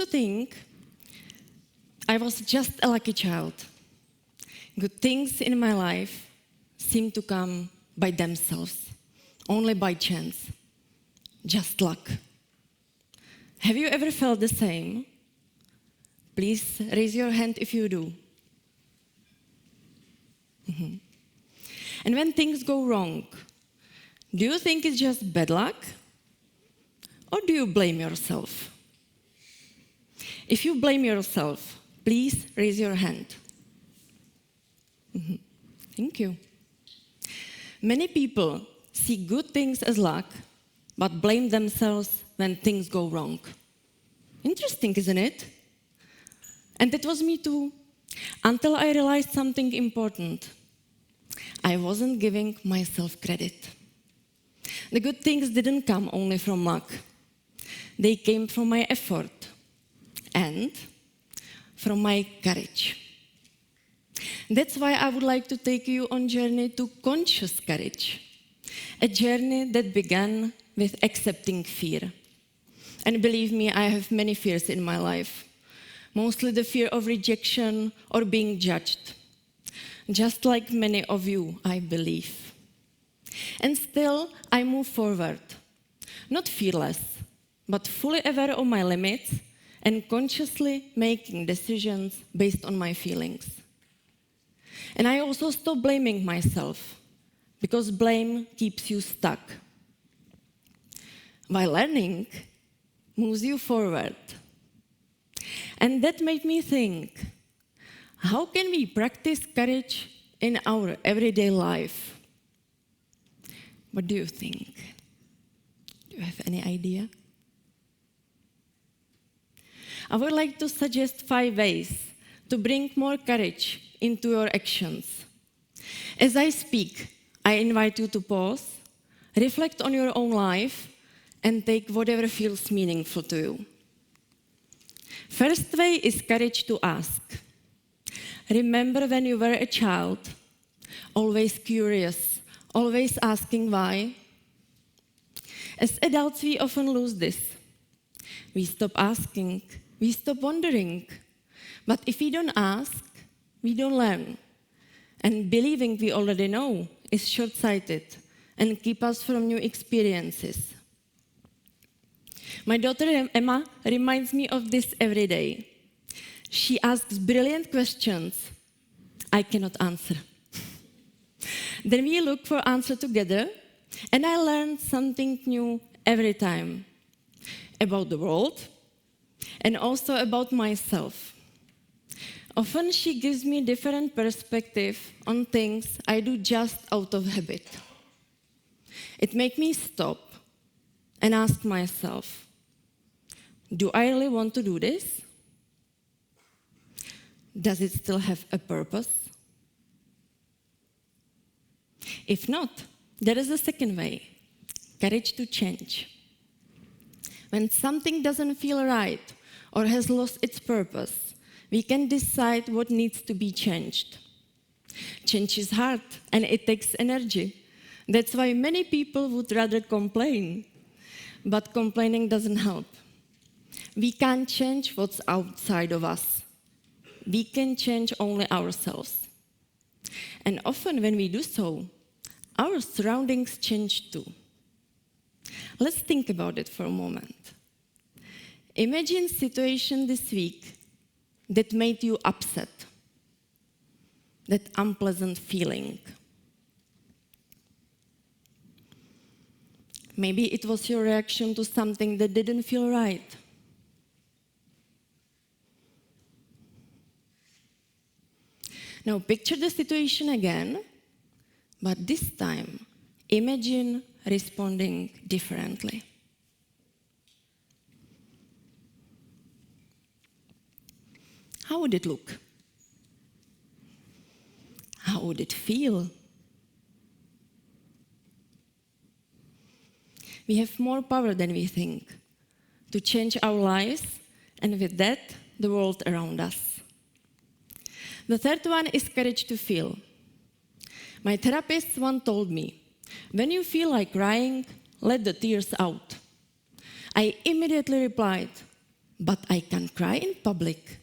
think I was just a lucky child. Good things in my life seem to come by themselves, only by chance, just luck. Have you ever felt the same? Please raise your hand if you do. And when things go wrong, do you think it's just bad luck? Or do you blame yourself? If you blame yourself, please raise your hand. Thank you. Many people see good things as luck, but blame themselves when things go wrong. Interesting, isn't it? And that was me too, until I realized something important. I wasn't giving myself credit. The good things didn't come only from luck. They came from my effort and from my courage. That's why I would like to take you on a journey to conscious courage, a journey that began with accepting fear. And believe me, I have many fears in my life, mostly the fear of rejection or being judged, just like many of you, I believe. And still, I move forward, not fearless, but fully aware of my limits and consciously making decisions based on my feelings. And I also stop blaming myself, because blame keeps you stuck, while learning moves you forward. And that made me think, how can we practice courage in our everyday life? What do you think? Do you have any idea? I would like to suggest 5 ways to bring more courage into your actions. As I speak, I invite you to pause, reflect on your own life, and take whatever feels meaningful to you. First way is courage to ask. Remember when you were a child, always curious, always asking why? As adults, we often lose this. We stop asking, we stop wondering. But if we don't ask, we don't learn. And believing we already know is short-sighted and keeps us from new experiences. My daughter Emma reminds me of this every day. She asks brilliant questions I cannot answer. Then we look for answer together, and I learn something new every time about the world and also about myself. Often she gives me different perspective on things I do just out of habit. It makes me stop and ask myself, do I really want to do this? Does it still have a purpose? If not, there is a second way, courage to change. When something doesn't feel right or has lost its purpose, we can decide what needs to be changed. Change is hard and it takes energy. That's why many people would rather complain, but complaining doesn't help. We can't change what's outside of us. We can change only ourselves. And often when we do so, our surroundings change too. Let's think about it for a moment. Imagine a situation this week that made you upset, that unpleasant feeling. Maybe it was your reaction to something that didn't feel right. Now picture the situation again, but this time imagine responding differently. How would it look? How would it feel? We have more power than we think to change our lives, and with that, the world around us. The third one is courage to feel. My therapist once told me, when you feel like crying, let the tears out. I immediately replied, But I can cry in public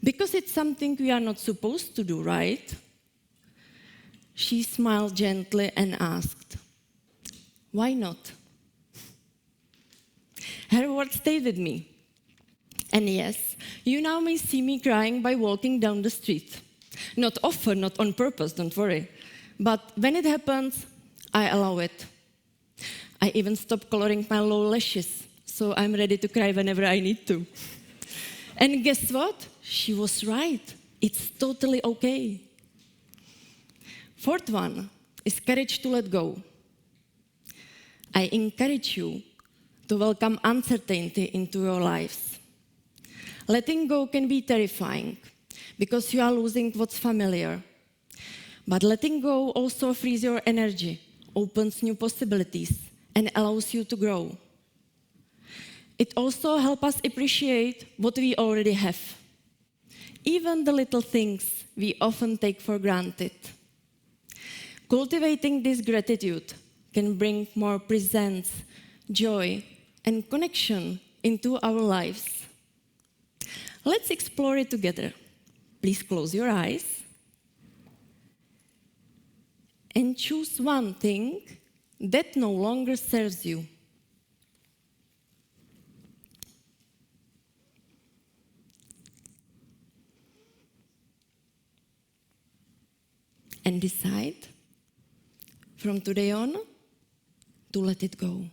because it's something we are not supposed to do, right? She smiled gently and asked, "Why not?" Her words stayed with me. And yes, you now may see me crying by walking down the street. Not often, not on purpose, don't worry. But when it happens, I allow it. I even stop coloring my low lashes, so I'm ready to cry whenever I need to. And guess what? She was right. It's totally okay. Fourth one is courage to let go. I encourage you to welcome uncertainty into your lives. Letting go can be terrifying because you are losing what's familiar. But letting go also frees your energy, opens new possibilities, and allows you to grow. It also helps us appreciate what we already have, even the little things we often take for granted. Cultivating this gratitude can bring more presence, joy, and connection into our lives. Let's explore it together. Please close your eyes and choose one thing that no longer serves you. And decide from today on to let it go.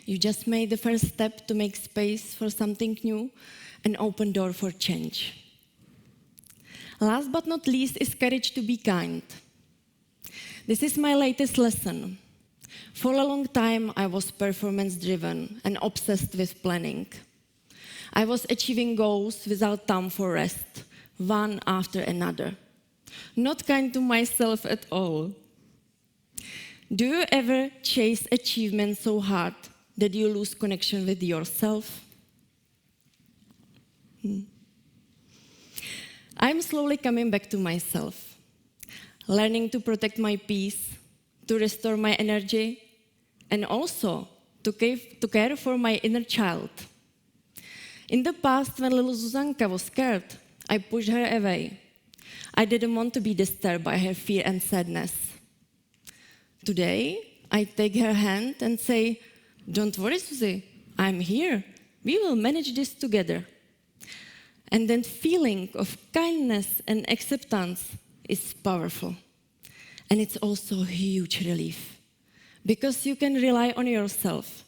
You just made the first step to make space for something new and open door for change. Last but not least is courage to be kind. This is my latest lesson. For a long time, I was performance-driven and obsessed with planning. I was achieving goals without time for rest, one after another. Not kind to myself at all. Do you ever chase achievement so hard that you lose connection with yourself? I'm slowly coming back to myself, learning to protect my peace, to restore my energy, and also to care for my inner child. In the past, when little Zuzanka was scared, I pushed her away. I didn't want to be disturbed by her fear and sadness. Today, I take her hand and say, "Don't worry, Susie, I'm here. We will manage this together." And that feeling of kindness and acceptance is powerful. And it's also a huge relief, because you can rely on yourself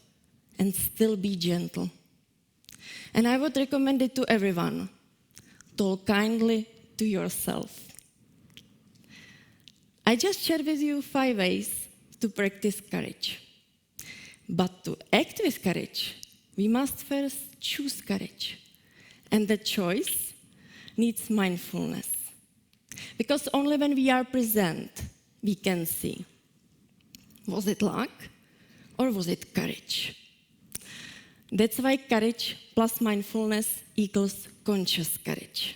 and still be gentle. And I would recommend it to everyone. Talk kindly to yourself. I just shared with you 5 ways to practice courage. But to act with courage, we must first choose courage. And that choice needs mindfulness. Because only when we are present, we can see, was it luck or was it courage? That's why courage plus mindfulness equals conscious courage.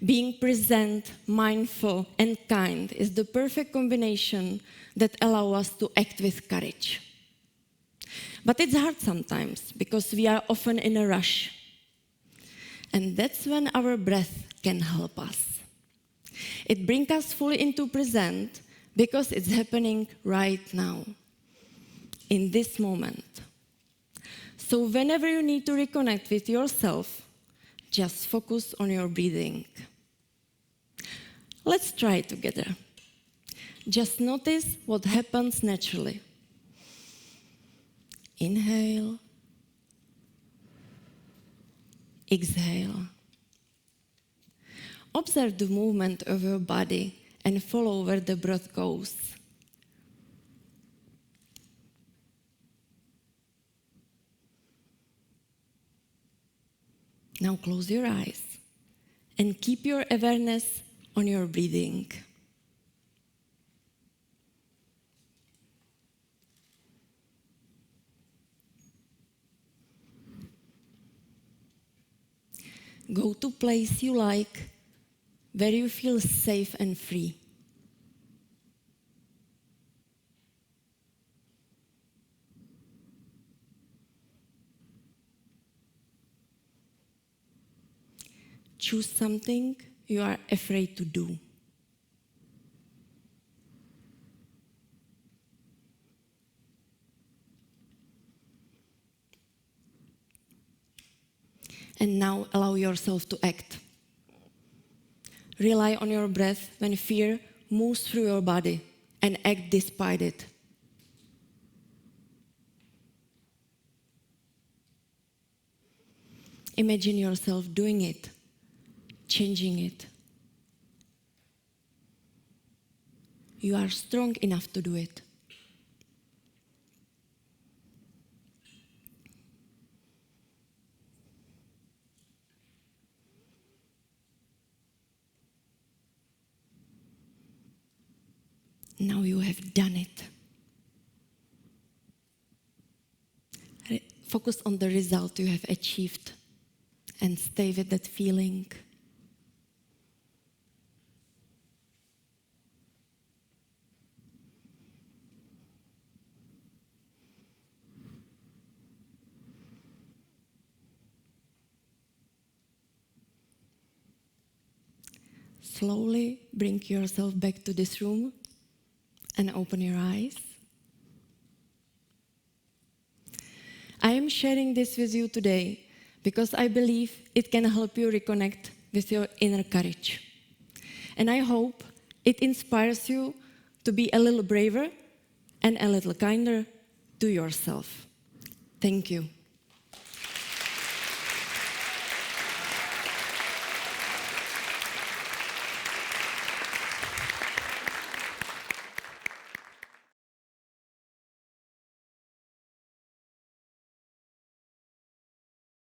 Being present, mindful, and kind is the perfect combination that allows us to act with courage. But it's hard sometimes because we are often in a rush. And that's when our breath can help us. It brings us fully into present because it's happening right now, in this moment. So whenever you need to reconnect with yourself, just focus on your breathing. Let's try it together. Just notice what happens naturally. Inhale. Exhale. Observe the movement of your body and follow where the breath goes. Now close your eyes and keep your awareness on your breathing. Go to a place you like, where you feel safe and free. choose something you are afraid to do. And now allow yourself to act. Rely on your breath when fear moves through your body and act despite it. Imagine yourself doing it, changing it. You are strong enough to do it. Now you have done it. Focus on the result you have achieved and stay with that feeling. Slowly bring yourself back to this room and open your eyes. I am sharing this with you today because I believe it can help you reconnect with your inner courage. And I hope it inspires you to be a little braver and a little kinder to yourself. Thank you.